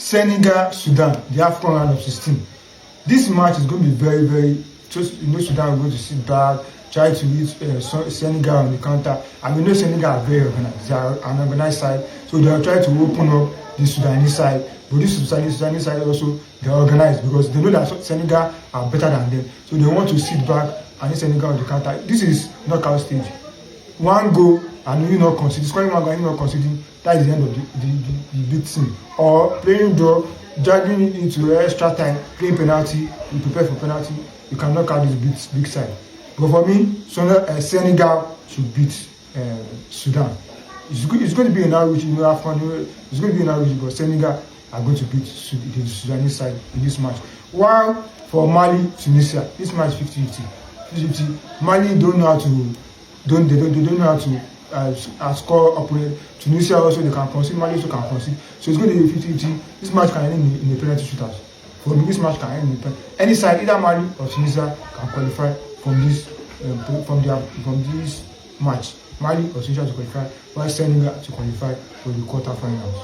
Senegal, Sudan, the African round of 16. This match is going to be very, very. Just Sudan are going to sit back, try to beat Senegal on the counter. And we know Senegal are very organized. They are an organized side, so they are trying to open up the Sudanese side. But this Sudanese side also, they are organized because they know that Senegal are better than them. So they want to sit back and hit Senegal on the counter. This is knockout stage. One goal and you not conceding, scoring one goal and you not conceding, that is the end of the big team. Or playing draw, dragging it into extra time, playing penalty, you prepare for penalty, you can knock out this big side. But for me, Senegal should beat Sudan. It's going to be an outreach, it's going to be an outreach, but Senegal are going to beat the Sudanese side in this match. While for Mali, Tunisia, this match 50-50. Mali don't know how to they don't know how to score opponent. Tunisia also they can concede, Mali also can concede. So it's going to be 50-50. This match can end in a penalty shootout. For me, this match can end in penalty. Any side, either Mali or Tunisia, can qualify from this match. Mali or Tunisia to qualify, while Senegal to qualify for the quarterfinals.